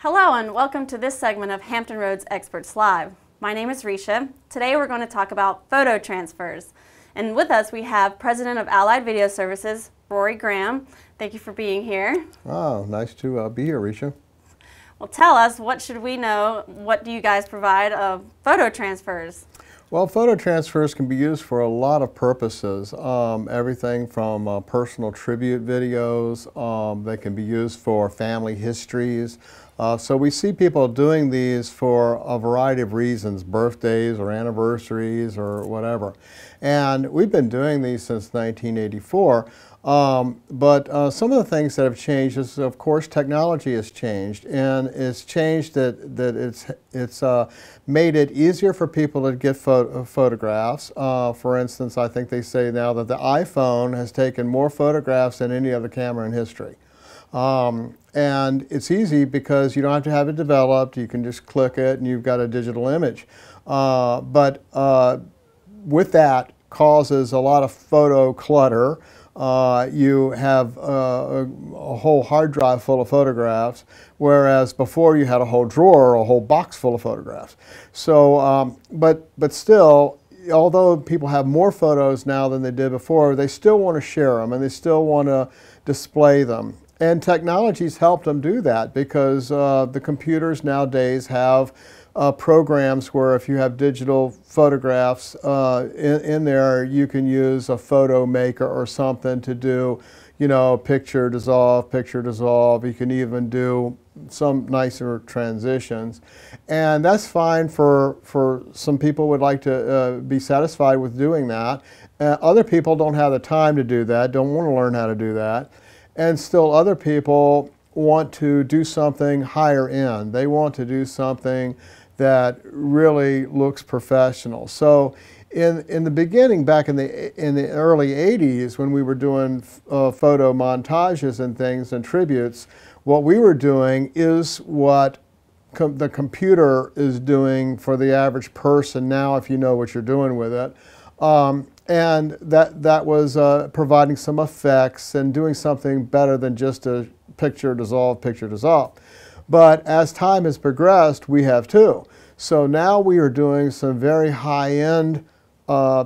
Hello and welcome to this segment of Hampton Roads Experts Live. My name is Risha. Today we're going to talk about photo transfers. And with us we have President of Allied Video Services, Rory Graham. Thank you for being here. Oh, nice to be here, Risha. Well, tell us, what should we know? What do you guys provide of photo transfers? Well, photo transfers can be used for a lot of purposes. Everything from personal tribute videos. They can be used for family histories. So we see people doing these for a variety of reasons, birthdays or anniversaries or whatever. And we've been doing these since 1984. But some of the things that have changed is, of course, technology has changed, and it's changed that it's made it easier for people to get photographs. For instance, I think they say now that the iPhone has taken more photographs than any other camera in history. And it's easy because you don't have to have it developed. You can just click it and you've got a digital image. But with that causes a lot of photo clutter. You have a whole hard drive full of photographs, whereas before you had a whole drawer or a whole box full of photographs. So, but still, although people have more photos now than they did before, they still want to share them and they still want to display them. And technology's helped them do that because the computers nowadays have programs where if you have digital photographs in there, you can use a photo maker or something to do, you know, picture dissolve. You can even do some nicer transitions. And that's fine for some people would like to be satisfied with doing that. Other people don't have the time to do that, don't want to learn how to do that. And still other people want to do something higher end. They want to do something that really looks professional. So in the beginning, back in the early 80s, when we were doing photo montages and things and tributes, what we were doing is what the computer is doing for the average person now, if you know what you're doing with it. And that was providing some effects and doing something better than just a picture dissolve. But as time has progressed, we have too. So now we are doing some very high-end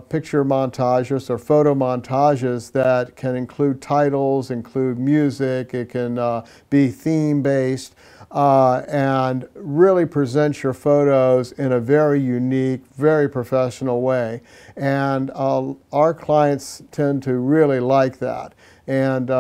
picture montages or photo montages that can include titles, include music, it can be theme-based, and really present your photos in a very unique, very professional way. And our clients tend to really like that. And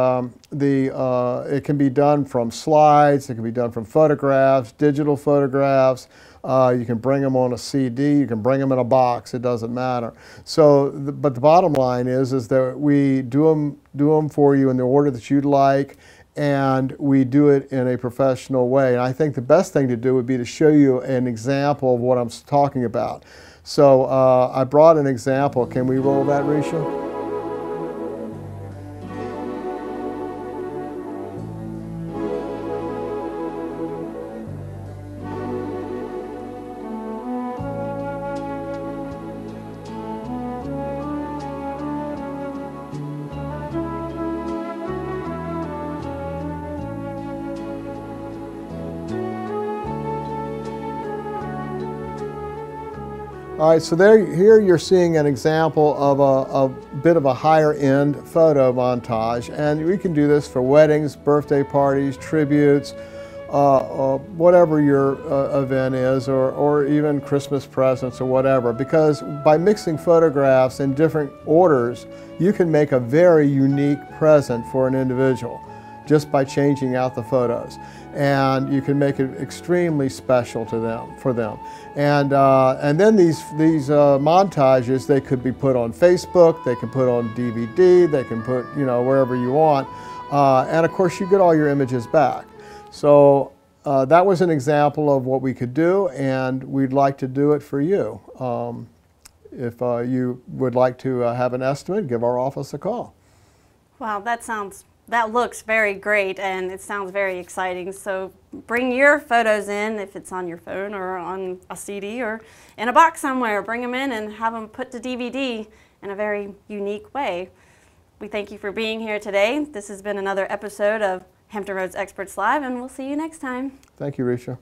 it can be done from slides, it can be done from photographs, digital photographs. You can bring them on a CD, you can bring them in a box, it doesn't matter. So, but the bottom line is that we do them for you in the order that you'd like, and we do it in a professional way. And I think the best thing to do would be to show you an example of what I'm talking about. So I brought an example. Can we roll that, Risha? All right, so here you're seeing an example of a bit of a higher end photo montage, and we can do this for weddings, birthday parties, tributes, whatever your event is, or even Christmas presents or whatever, because by mixing photographs in different orders, you can make a very unique present for an individual just by changing out the photos. And you can make it extremely special for them. And then these montages, they could be put on Facebook, they can put on DVD, they can put, you know, wherever you want. And of course you get all your images back. So that was an example of what we could do, and we'd like to do it for you. If you would like to have an estimate, give our office a call. Wow, that looks very great, and it sounds very exciting. So bring your photos in, if it's on your phone or on a CD or in a box somewhere. Bring them in and have them put to DVD in a very unique way. We thank you for being here today. This has been another episode of Hampton Roads Experts Live, and we'll see you next time. Thank you, Risha.